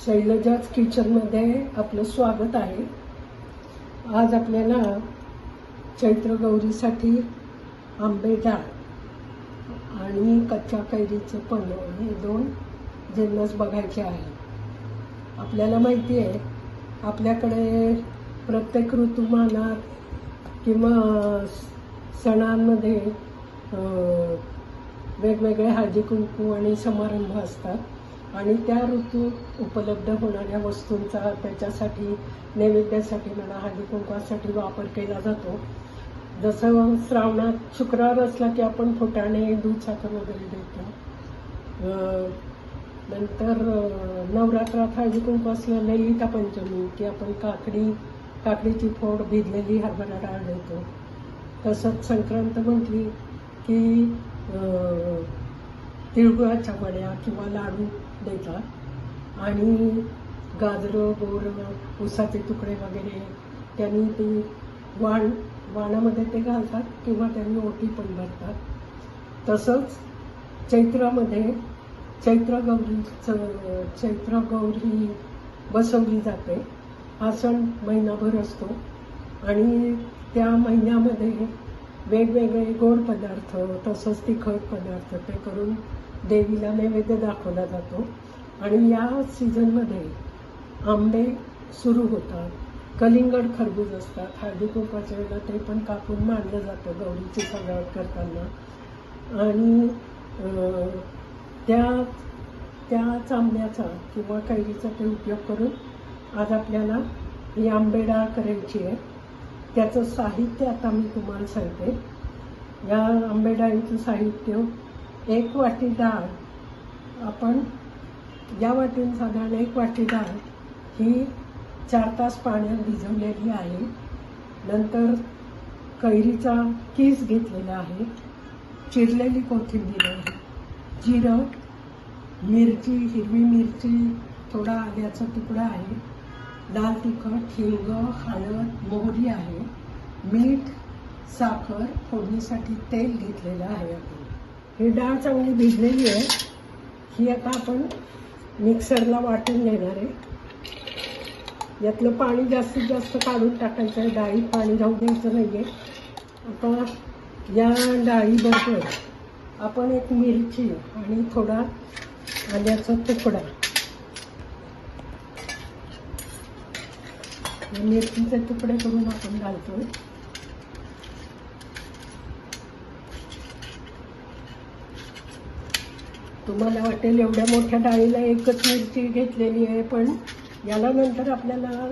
शैलजाज किचनमध्ये आपलं स्वागत आहे. आज आपल्याला चैत्र गौरीसाठी आंबे डाळ आणि कच्च्या कैरीचं पन्ह हे दोन जिन्नस बघायचे आहेत. आपल्याला माहिती आहे आपल्याकडे प्रत्येक ऋतुमानात किंवा सणांमध्ये वेगवेगळे हळदी कुंकू आणि समारंभ असतात आणि त्या ऋतूत उपलब्ध होणाऱ्या वस्तूंचा त्याच्यासाठी नैवेद्यासाठी म्हणा हळदी कुंकवासाठी वापर केला जातो. जसं श्रावणात शुक्रवार असला की आपण फुटाणे दूध साखर वगैरे देतो. नंतर नवरात्रात हळदी कुंकू असलं ललिता पंचमी की आपण काकडीची फोड भिजलेली हरभरा डाळ देतो. तसंच संक्रांत म्हटली की तिळगुळाच्या वड्या किंवा लाडू देतात आणि गाजरं बोरं उसाचे तुकडे वगैरे त्यांनी ते वाणामध्ये ते घालतात किंवा त्यांनी ओटी पण भरतात. तसंच चैत्रामध्ये चैत्र गौरी बसवली जाते. हा सण महिनाभर असतो आणि त्या महिन्यामध्ये वेगवेगळे गोड पदार्थ तसंच तिखट पदार्थ ते करून देवीला नैवेद्य दाखवला जातो. आणि या सीझनमध्ये आंबे सुरू होतात. कलिंगड खरबूज असतात. हळदी कुंकवाच्या वेळेला ते पण कापून मांडलं जातं गौरीची सजावट करताना. आणि त्याच आंब्याचा किंवा कैरीचा ते उपयोग करून आज आपल्याला ही आंबे डाळ करायची आहे. त्याचं साहित्य आता मी तुम्हाला सांगते. या आंबे डाळीचं साहित्य 1 वाटी डाळ, आपण या वाटीने साधारण 1 वाटी डाळ ही 4 तास पाण्यात भिजवलेली आहे. नंतर कैरीचा कीस घेतलेला आहे, चिरलेली कोथिंबीर आहे, जिरं, मिरची, हिरवी मिरची, थोडा आल्याचा तुकडा आहे, लाल तिखट, हिंग, हळद, मोहरी आहे, मीठ, साखर, फोडणीसाठी तेल घेतलेलं आहे. आपण ही डाळ चांगली भिजलेली आहे. ही आता आपण मिक्सरला वाटून घेणार आहे. यातलं पाणी जास्तीत जास्त काढून टाकायचं आहे. डाळीत पाणी राहू द्यायचं नाही आहे. आता या डाळीबरोबर आपण एक मिरची आणि थोडा आल्याचा तुकडा, मिरचीचे तुकडे करून आपण घालतो. तुम्हाला वाटेल एवढ्या मोठ्या डाळीला एकच मिरची घेतलेली आहे, पण याला नंतर आपल्याला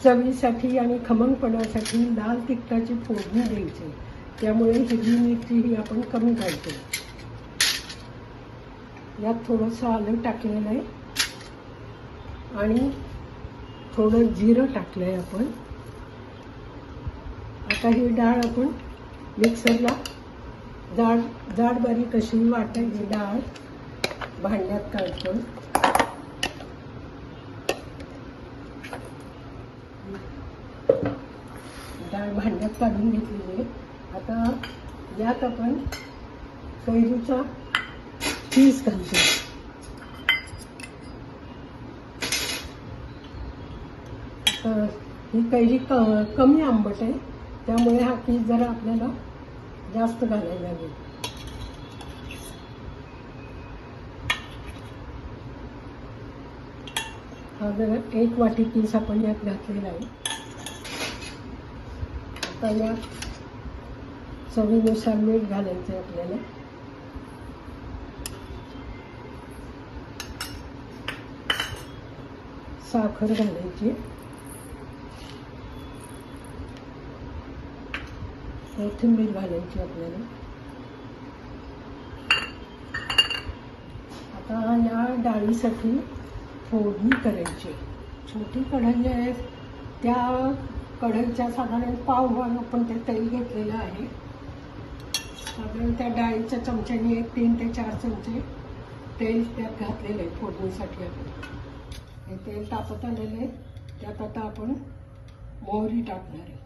चवीसाठी आणि खमंगपणासाठी लाल तिखटाची फोडणी द्यायची. त्यामुळे हिरवी मिरची ही आपण कमी घालतो. यात थोडंसं आलं टाकलेलं आहे आणि थोडं जिरं टाकलं आहे आपण. आता ही डाळ आपण मिक्सरला जाड बारीक अशी वाटायची डाळ भांड्यात काढतो. डाळ भांड्यात काढून घेतलेली आहे. आता यात आपण कैरीचा कीस घालतो. ही कैरी कमी आंबट आहे, त्यामुळे हा कीस जरा आपल्याला जास्त घालायला लागेल. हा जरा 1 वाटी कीस आपण यात घातलेला आहे. आता यात चवीनुसार मीठ घालायचं आहे आपल्याला. साखर घालायची, कोथिंबीर घालायची आपल्याला. आता या डाळीसाठी फोडणी करायची. छोटी कढई आहे, त्या कढईच्या साधारण पावभाग आपण ते तेल घेतलेलं आहे. साधारण त्या डाळीच्या चमच्याने 3 ते 4 चमचे तेल त्यात घातलेलं आहे फोडणीसाठी. आपण हे तेल तापत आलेलं आहे. त्यात आता आपण मोहरी टाकणार आहे.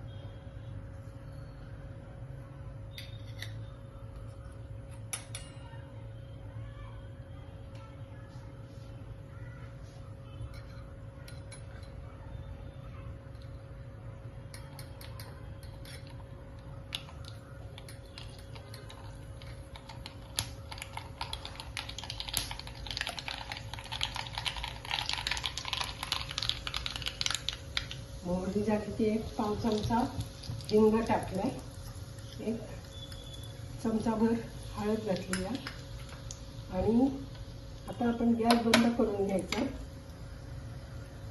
मोहरी झाली की 1 पाव चमचा हिंग टाकलाय, 1 चमचाभर हळद घातली आहे आणि आता आपण गॅस बंद करून घ्यायचा,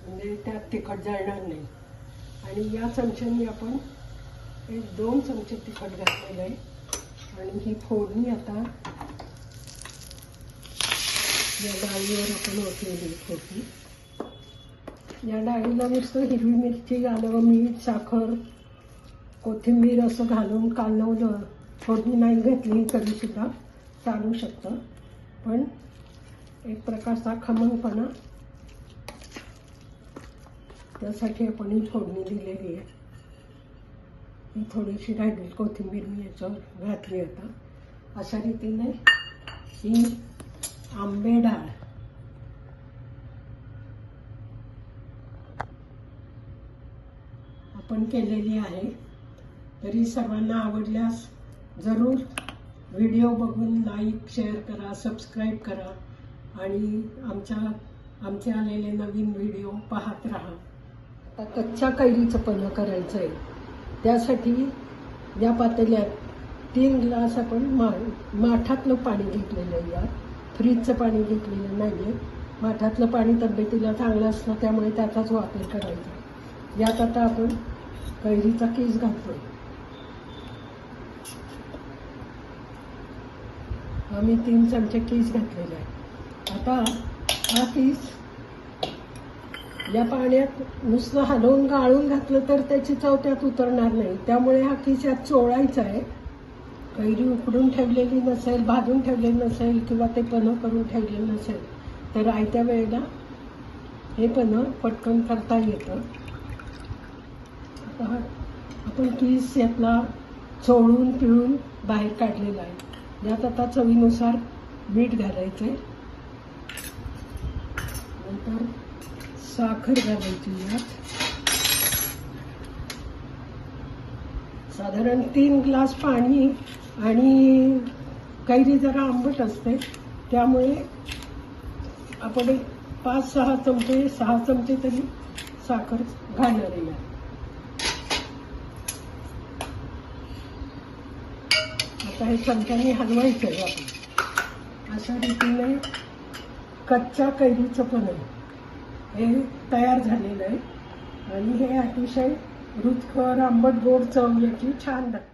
म्हणजे त्यात तिखट जळणार नाही. आणि या चमच्याने आपण 1-2 चमचे तिखट घातलेलं आहे आणि ही फोडणी आता या डाळीवर आपण ओतलेली फोडणी. या डाळीला नुसतं हिरवी मिरची, आलं, मीठ, साखर, कोथिंबीर असं घालून कालवलं, फोडणी नाही घातली तरी सुद्धा चालू शकतं, पण एक प्रकारचा खमंगपणा त्यासाठी आपण ही फोडणी दिलेली आहे. ही थोडीशी राहिली कोथिंबीर मी याच्यावर घातली आता. अशा रीतीने ही आंबे डाळ आपण केलेली आहे. तरी सर्वांना आवडल्यास जरूर व्हिडिओ बघून लाईक, शेअर करा, सबस्क्राईब करा आणि आमचे आलेले नवीन व्हिडिओ पाहत राहा. आता कच्च्या कैरीचं पन्ह करायचं आहे. त्यासाठी या पातेल्यात 3 ग्लास आपण माठातलं पाणी घेतलेलं आहे. यात फ्रीजचं पाणी घेतलेलं नाही आहे. माठातलं पाणी तब्येतीला चांगलं असतं, त्यामुळे त्याचाच वापर करायचा. यात आता आपण कैरीचा कीस घालतो. आम्ही 3 चमचे कीस घातलेले आहे. आता हा कीस या पाण्यात नुसतं हलवून गाळून घातलं तर त्याची चव त्यात उतरणार नाही, त्यामुळे हा कीस यात चोळायचा आहे. कैरी उकडून ठेवलेली नसेल, भाजून ठेवलेली नसेल किंवा ते पन्ह करून ठेवलेलं नसेल तर आयत्या वेळेला हे पन्ह पटकन करता येतं. आता आपण कीस यातला चोळून पिळून बाहेर काढलेला आहे. यात आता चवीनुसार मीठ घालायचं आहे, नंतर साखर घालायची. यात साधारण 3 ग्लास पाणी आणि कैरी जरा आंबट असते, त्यामुळे आपण 5-6 चमचे 6 चमचे तरी साखर घालणार आहे. आता हे चमच्याने हलवायचं आहे आपण. अशा रीतीने कच्च्या कैरीचं पन्ह हे तयार झालेलं आहे आणि हे अतिशय रुचकर आंबट गोड चव याची छान लागते.